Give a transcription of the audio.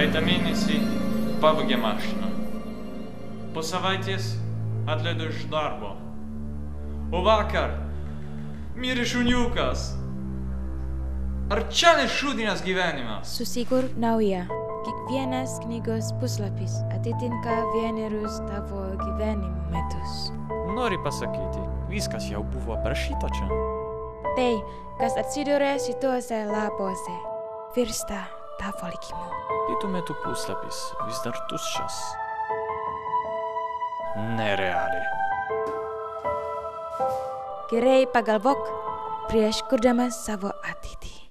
Praeitą mėnesį pavogė mašiną. Po savaitės atleido iš darbo. O vakar mirė šuniukas. Ar čia ne šūdinas gyvenimas? Susikur nauja. Kiekvienas knygos puslapis atitinka vienerius tavo gyvenimo metus. Nori pasakyti, viskas jau buvo aprašyta čia? Tai, kas atsiduria šituose lapuose, virsta tavo likimu. Kitų metų puslapis vis dar tuščias. Nereali. Gerai pagalvok prieš kurdamas savo ateitį.